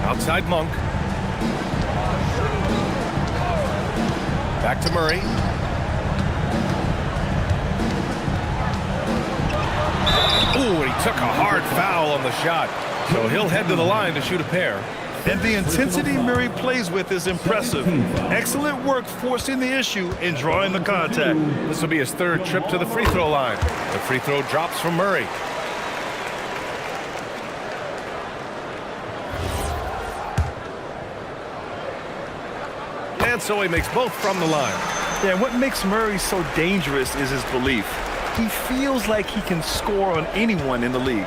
Outside Monk. Back to Murray. Ooh, and he took a hard foul on the shot. So he'll head to the line to shoot a pair. And the intensity Murray plays with is impressive. Excellent work forcing the issue and drawing the contact. This will be his 3rd trip to the free throw line. The free throw drops from Murray. so he makes both from the line. Yeah, and what makes Murray so dangerous is his belief. He feels like he can score on anyone in the league.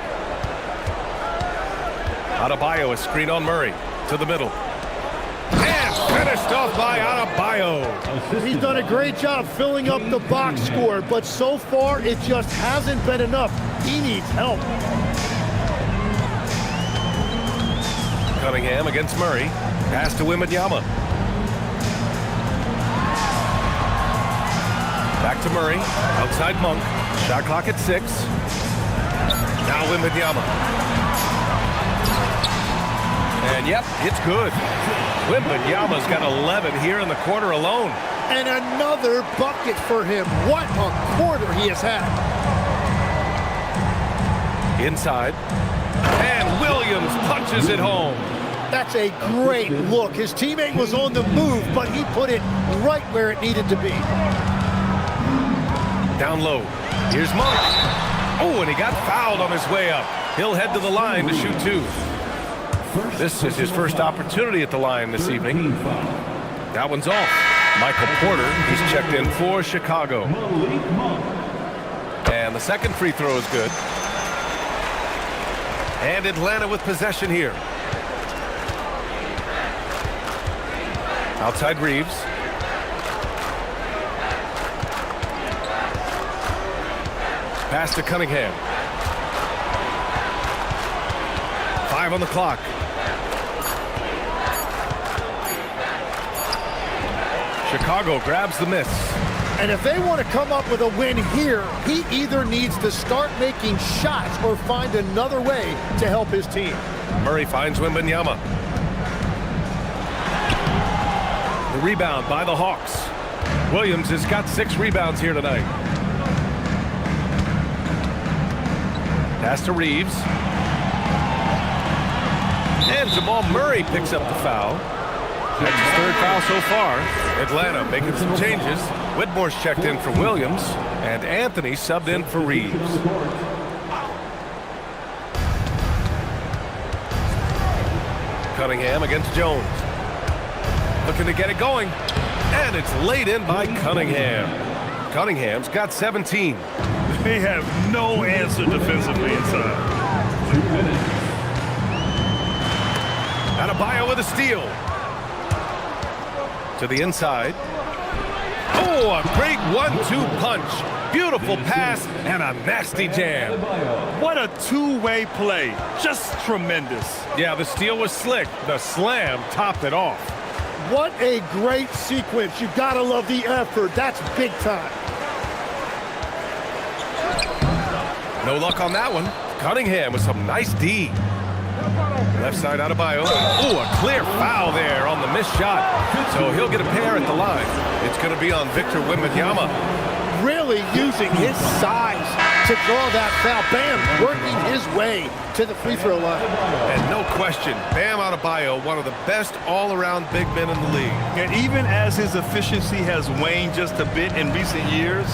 Adebayo, a screen on Murray to the middle. And finished off by Adebayo. He's done a great job filling up the box score, but so far it just hasn't been enough. He needs help. Cunningham against Murray. Pass to Wembanyama. Back to Murray. Outside Monk. Shot clock at 6. Now Wembanyama. And yep, it's good. Wembanyama's got 11 here in the quarter alone. And another bucket for him. What a quarter he has had. Inside. And Williams punches it home. That's a great look. His teammate was on the move, but he put it right where it needed to be. Down low. Here's Monk. Oh, and he got fouled on his way up. He'll head to the line to shoot 2. This is his first opportunity at the line this evening. That one's off. Michael Porter, he's checked in for Chicago. And the second free throw is good. And Atlanta with possession here. Outside Reeves. Pass to Cunningham. 5 on the clock. Chicago grabs the miss. And if they want to come up with a win here, he either needs to start making shots or find another way to help his team. Murray finds Wembanyama. The rebound by the Hawks. Williams has got 6 rebounds here tonight. Pass to Reeves. And Jamal Murray picks up the foul. That's his 3rd foul so far. Atlanta making some changes. Whitmore's checked in for Williams, and Anthony subbed in for Reeves. Cunningham against Jones. Looking to get it going. And it's laid in by Cunningham. Cunningham's got 17. They have no answer defensively inside. 2 minutes. Adebayo with a steal. To the inside. Oh, a great 1-2 punch. Beautiful pass and a nasty jam. What a two-way play. Just tremendous. Yeah, the steal was slick. The slam topped it off. What a great sequence. You gotta love the effort. That's big time. No luck on that one. Cunningham with some nice D. Left side Adebayo. Oh, a clear foul there on the missed shot. So he'll get a pair at the line. It's going to be on Victor Wembanyama. Really using his size to draw that foul. Bam, working his way to the free throw line. And no question, Bam Adebayo, one of the best all-around big men in the league. And even as his efficiency has waned just a bit in recent years,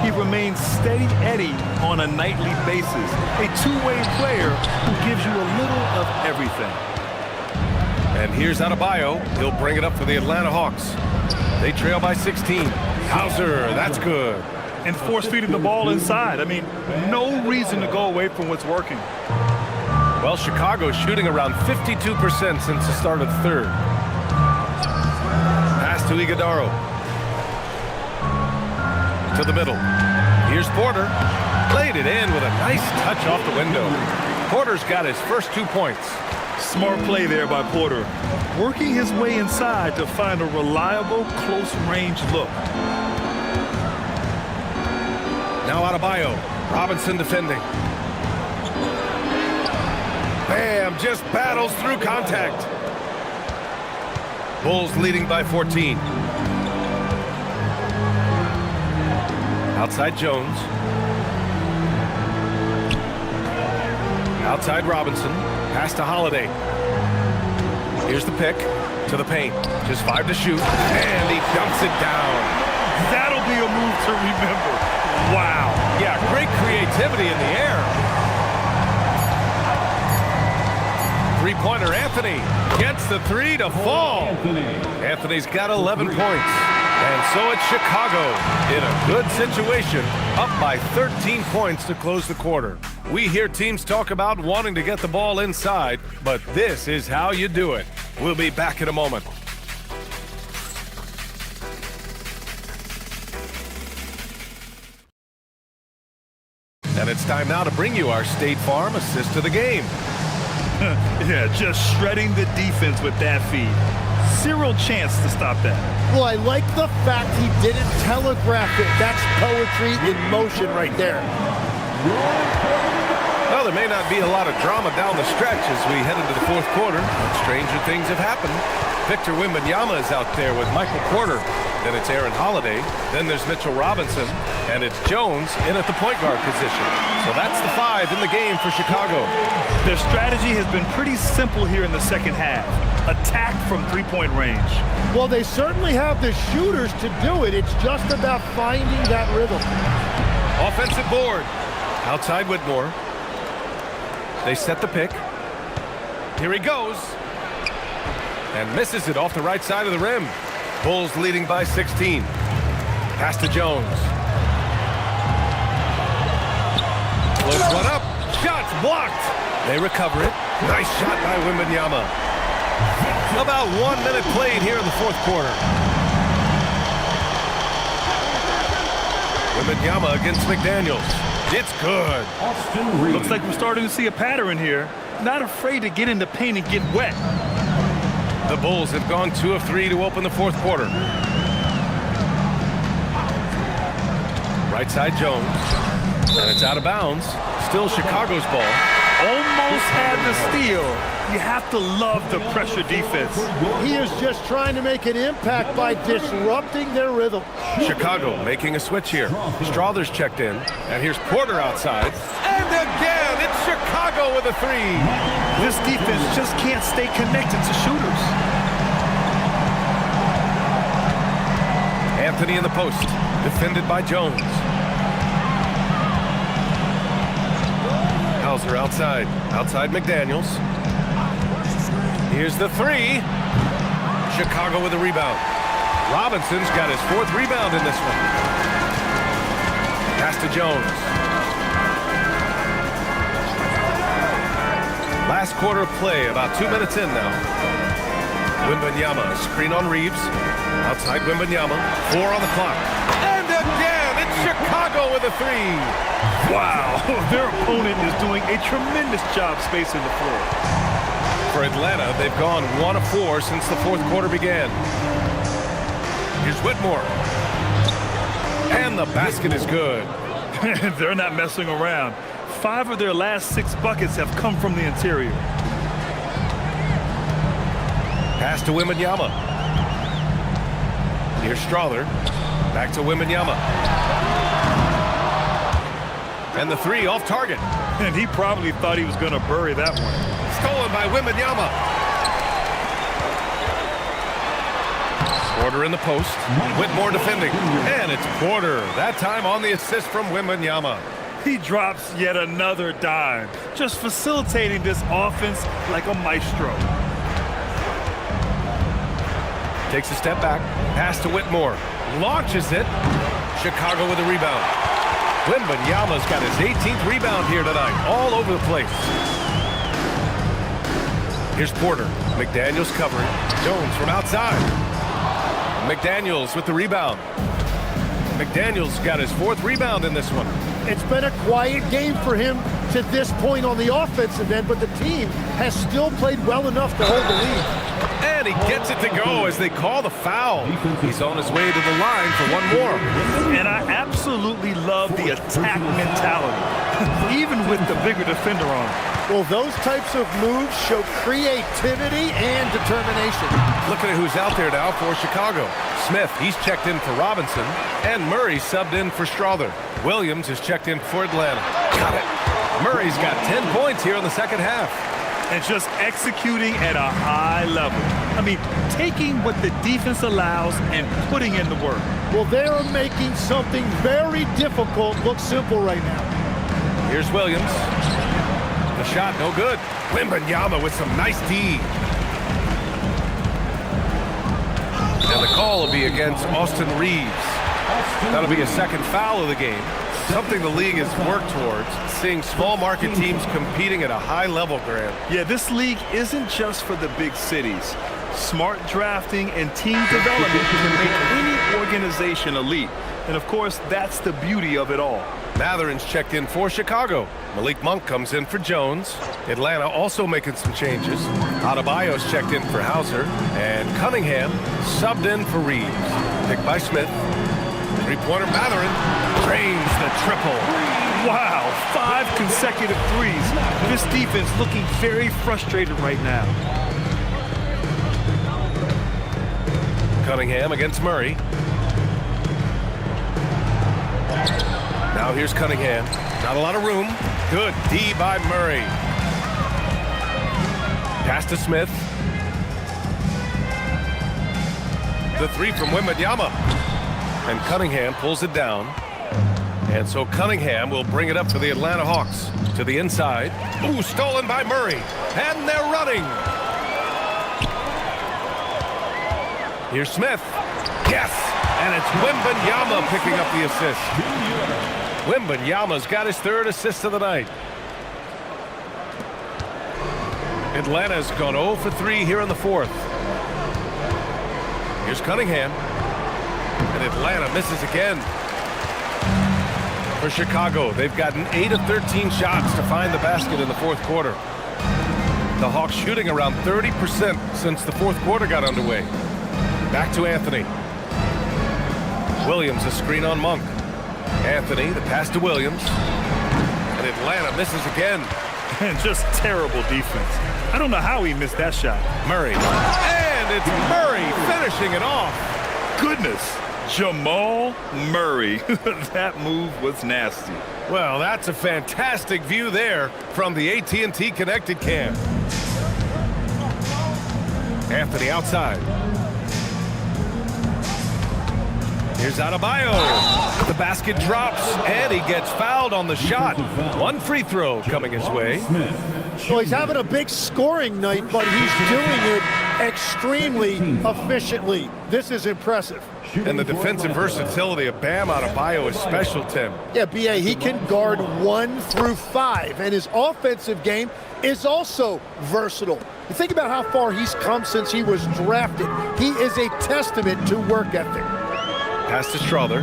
he remains steady Eddie on a nightly basis. A two-way player who gives you a little of everything. And here's Adebayo. He'll bring it up for the Atlanta Hawks. They trail by 16. Hauser, that's good. And force-feeding the ball inside. I mean, no reason to go away from what's working. Well, Chicago's shooting around 52% since the start of the 3rd. Pass to Iguodaro. To the middle. Here's Porter. Laid it in with a nice touch off the window. Porter's got his first 2 points. Smart play there by Porter. Working his way inside to find a reliable, close-range look. Now Adebayo. Robinson defending. Bam, just battles through contact. Bulls leading by 14. Outside Jones. Outside Robinson. Pass to Holiday. Here's the pick to the paint. Just 5 to shoot. And he dumps it down. That'll be a move to remember. Wow. Yeah, great creativity in the air. 3 three-pointer. Anthony gets the three to fall. Anthony's got 11 points. And so it's Chicago in a good situation, up by 13 points to close the quarter. We hear teams talk about wanting to get the ball inside, but this is how you do it. We'll be back in a moment. And it's time now to bring you our State Farm assist to the game. Yeah, just shredding the defense with that feed. Zero chance to stop that. Well, I like the fact he didn't telegraph it. That's poetry in motion right there. Well, there may not be a lot of drama down the stretch as we head into the fourth quarter, but stranger things have happened. Victor Wembanyama is out there with Michael Porter. Then it's Aaron Holiday. Then there's Mitchell Robinson. And it's Jones in at the point guard position. So that's the 5 in the game for Chicago. Their strategy has been pretty simple here in the second half. Attack from three-point range. Well, they certainly have the shooters to do it. It's just about finding that rhythm. Offensive board. Outside Whitmore. They set the pick. Here he goes. And misses it off the right side of the rim. Bulls leading by 16. Pass to Jones. Floats one up. Shots blocked. They recover it. Nice shot by Wembanyama. About 1 minute played here in the fourth quarter. Wembanyama against McDaniels. It's good. Looks like we're starting to see a pattern here. Not afraid to get in the paint and get wet. The Bulls have gone 2 of 3 to open the fourth quarter. Right side Jones. And it's out of bounds. Still Chicago's ball. Almost had the steal. You have to love the pressure defense. He is just trying to make an impact by disrupting their rhythm. Chicago making a switch here. Strawther's checked in. And here's Porter outside. And again, it's Chicago with a 3. This defense just can't stay connected to shooters. Anthony in the post. Defended by Jones. Hauser outside. Outside McDaniels. Here's the 3. Chicago with a rebound. Robinson's got his 4th rebound in this one. Pass to Jones. Last quarter of play, about 2 minutes in now. Wembanyama, screen on Reeves. Outside Wembanyama, 4 on the clock. And again, it's Chicago with a 3. Wow, their opponent is doing a tremendous job spacing the floor. For Atlanta, they've gone 1 of 4 since the fourth quarter began. Here's Whitmore. And the basket is good. They're not messing around. 5 of their last 6 buckets have come from the interior. Pass to Wembanyama. Here's Strawther. Back to Wembanyama. And the 3 off target. And he probably thought he was going to bury that one. Stolen by Wembanyama. Porter in the post. Whitmore defending. And it's Porter. That time on the assist from Wembanyama. He drops yet another dime. Just facilitating this offense like a maestro. Takes a step back. Pass to Whitmore. Launches it. Chicago with a rebound. Wembanyama's got his 18th rebound here tonight. All over the place. Here's Porter. McDaniels covering. Jones from outside. McDaniels with the rebound. McDaniels got his 4th rebound in this one. It's been a quiet game for him to this point on the offensive end, but the team has still played well enough to hold the lead. And he gets it to go as they call the foul. He's on his way to the line for 1 more. And I absolutely love the attack mentality, even with the bigger defender on him. Well, those types of moves show creativity and determination. Look at who's out there now for Chicago. Smith, he's checked in for Robinson. And Murray subbed in for Strawther. Williams is checked in for Atlanta. Got it. Murray's got 10 points here in the second half. And just executing at a high level. I mean, taking what the defense allows and putting in the work. Well, they are making something very difficult look simple right now. Here's Williams. The shot, no good. Wembanyama with some nice D. And the call will be against Austin Reeves. That'll be a second foul of the game. Something the league has worked towards, seeing small market teams competing at a high level, Grant. Yeah, this league isn't just for the big cities. Smart drafting and team development can make any organization elite. And of course, that's the beauty of it all. Matherin's checked in for Chicago. Malik Monk comes in for Jones. Atlanta also making some changes. Adebayo's checked in for Hauser. And Cunningham subbed in for Reeves. Picked by Smith. Three-pointer Matherin drains the triple. Wow, 5 consecutive threes. This defense looking very frustrated right now. Cunningham against Murray. Now here's Cunningham. Not a lot of room. Good D by Murray. Pass to Smith. The three from Wembanyama. And Cunningham pulls it down. And so Cunningham will bring it up for the Atlanta Hawks. To the inside. Ooh, stolen by Murray. And they're running. Here's Smith. Yes! And it's Wembanyama picking up the assist. Wembanyama's got his third assist of the night. Atlanta's gone 0 for 3 here in the fourth. Here's Cunningham. And Atlanta misses again. For Chicago, they've gotten 8 of 13 shots to find the basket in the fourth quarter. The Hawks shooting around 30% since the fourth quarter got underway. Back to Anthony. Williams, a screen on Monk. Anthony, the pass to Williams. And Atlanta misses again. And just terrible defense. I don't know how he missed that shot. Murray. And it's Murray finishing it off. Goodness. Jamal Murray. That move was nasty. Well, that's a fantastic view there from the AT&T Connected Cam. Anthony outside. Here's Adebayo. The basket drops, and he gets fouled on the shot. One free throw coming his way. So he's having a big scoring night, but he's doing it extremely efficiently. This is impressive. And the defensive versatility of Bam Adebayo is special, Tim. Yeah, B.A., he can guard 1 through 5, and his offensive game is also versatile. You think about how far he's come since he was drafted. He is a testament to work ethic. Pass to Strother.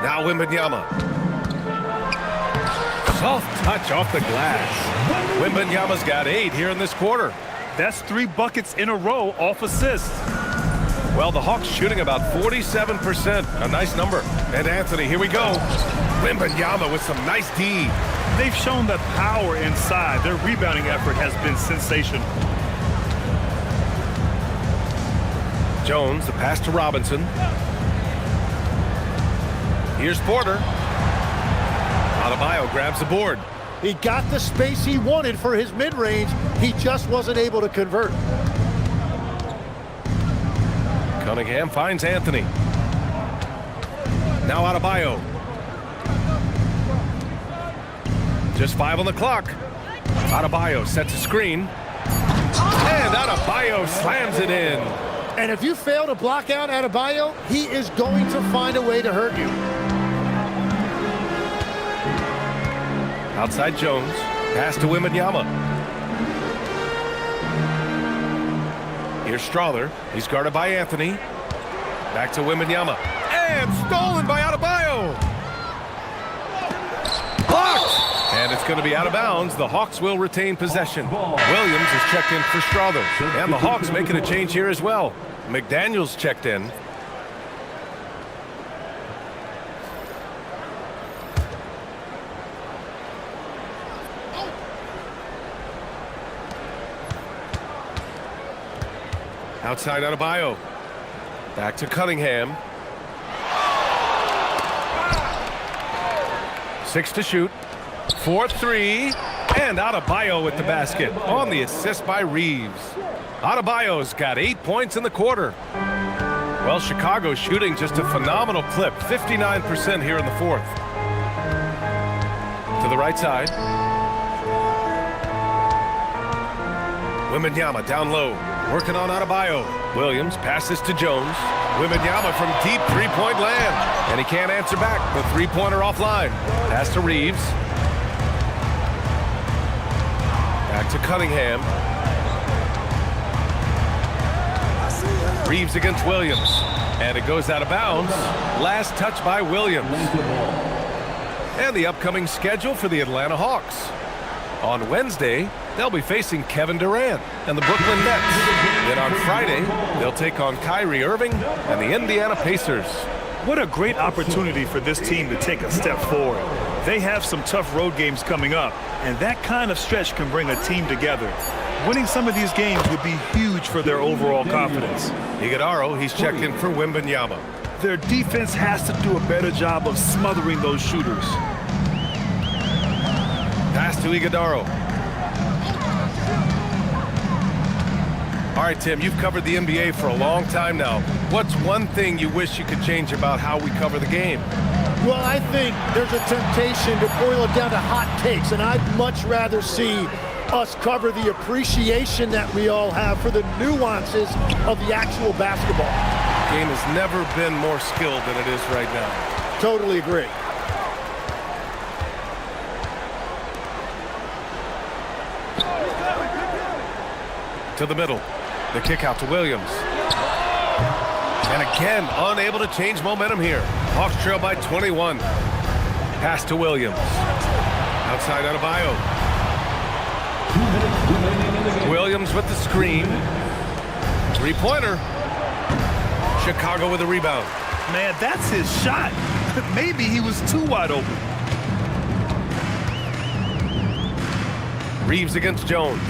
Now Wembanyama. Soft touch off the glass. Wembanyama's got 8 here in this quarter. That's 3 buckets in a row off assists. Well, the Hawks shooting about 47%. A nice number. And Anthony, here we go. Wembanyama with some nice D. They've shown that power inside. Their rebounding effort has been sensational. Jones, the pass to Robinson. Here's Porter. Adebayo grabs the board. He got the space he wanted for his mid-range. He just wasn't able to convert. Cunningham finds Anthony. Now Adebayo. Just 5 on the clock. Adebayo sets a screen. And Adebayo slams it in. And if you fail to block out Adebayo, he is going to find a way to hurt you. Outside Jones. Pass to Wembanyama. Here's Strother. He's guarded by Anthony. Back to Wembanyama. And stolen by Adebayo. Blocked. And it's going to be out of bounds. The Hawks will retain possession. Williams is checked in for Strother. And the Hawks making a change here as well. McDaniels checked in. Outside Adebayo. Back to Cunningham. 6 to shoot. 4-3. And Adebayo with the basket on the assist by Reeves. Adebayo's got 8 points in the quarter. Well, Chicago's shooting just a phenomenal clip. 59% here in the fourth. To the right side. Wembanyama down low, working on Adebayo. Williams passes to Jones. Wembanyama from deep three-point land, and he can't answer back. The three-pointer offline. Pass to Reeves. Back to Cunningham. Reeves against Williams, and it goes out of bounds. Last touch by Williams. And the upcoming schedule for the Atlanta Hawks. On Wednesday, they'll be facing Kevin Durant and the Brooklyn Nets. Then on Friday, they'll take on Kyrie Irving and the Indiana Pacers. What a great opportunity for this team to take a step forward. They have some tough road games coming up, and that kind of stretch can bring a team together. Winning some of these games would be huge for their overall confidence. Iguodala, he's checked in for Wembanyama. Their defense has to do a better job of smothering those shooters. Pass to Iguodala. All right, Tim, you've covered the NBA for a long time now. What's one thing you wish you could change about how we cover the game? Well, I think there's a temptation to boil it down to hot takes, and I'd much rather see us cover the appreciation that we all have for the nuances of the actual basketball. The game has never been more skilled than it is right now. Totally agree. To the middle. The kick out to Williams. And again, unable to change momentum here. Hawks trail by 21. Pass to Williams. Outside Adebayo. Williams with the screen. Three-pointer. Chicago with a rebound. Man, that's his shot. Maybe he was too wide open. Reeves against Jones.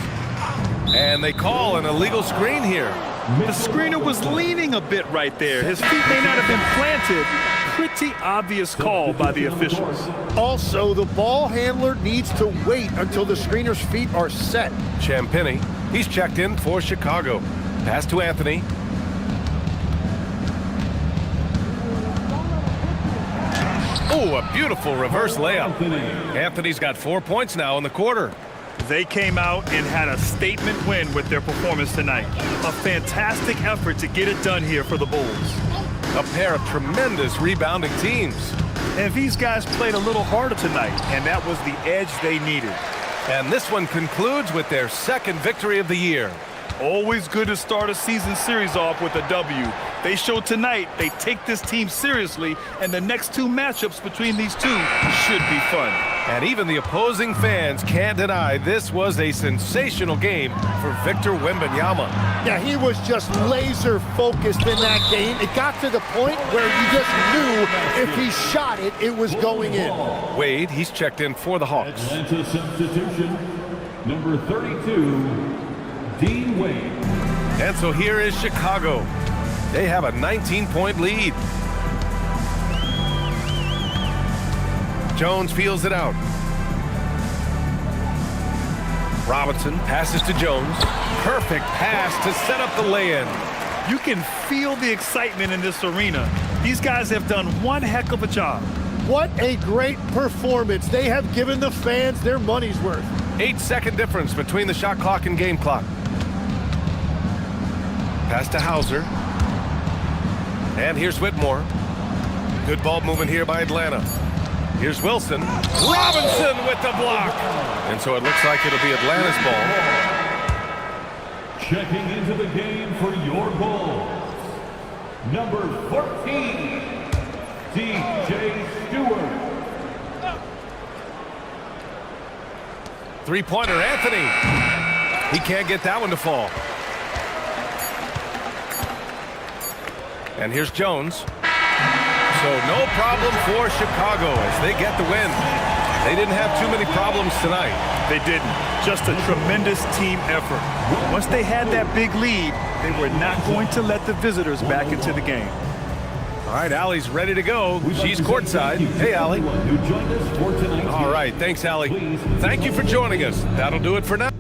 And they call an illegal screen here. The screener was leaning a bit right there. His feet may not have been planted. Pretty obvious call by the officials. Also, the ball handler needs to wait until the screener's feet are set. Champagnie, he's checked in for Chicago. Pass to Anthony. Oh, a beautiful reverse layup. Anthony's got 4 points now in the quarter. They came out and had a statement win with their performance tonight. A fantastic effort to get it done here for the Bulls. A pair of tremendous rebounding teams. And these guys played a little harder tonight, and that was the edge they needed. And this one concludes with their second victory of the year. Always good to start a season series off with a W. They showed tonight they take this team seriously, and the next two matchups between these two should be fun. And even the opposing fans can't deny this was a sensational game for Victor Wembanyama. Yeah, he was just laser focused in that game. It got to the point where you just knew if he shot it, it was going in. Wade, he's checked in for the Hawks. Atlanta substitution, number 32, Dean Wade. And so here is Chicago. They have a 19-point lead. Jones feels it out. Robinson passes to Jones. Perfect pass to set up the lay-in. You can feel the excitement in this arena. These guys have done one heck of a job. What a great performance. They have given the fans their money's worth. 8-second difference between the shot clock and game clock. Pass to Hauser. And here's Whitmore. Good ball movement here by Atlanta. Here's Wilson. Robinson with the block. And so it looks like it'll be Atlanta's ball. Checking into the game for your Bulls, number 14, DJ Stewart. Three-pointer, Anthony. He can't get that one to fall. And here's Jones. So no problem for Chicago as they get the win. They didn't have too many problems tonight. They didn't. Just a tremendous team effort. Once they had that big lead, they were not going to let the visitors back into the game. All right, Allie's ready to go. She's courtside. Hey, Allie. Who joined us for tonight's All right, thanks, Allie. Thank you for joining us. That'll do it for now.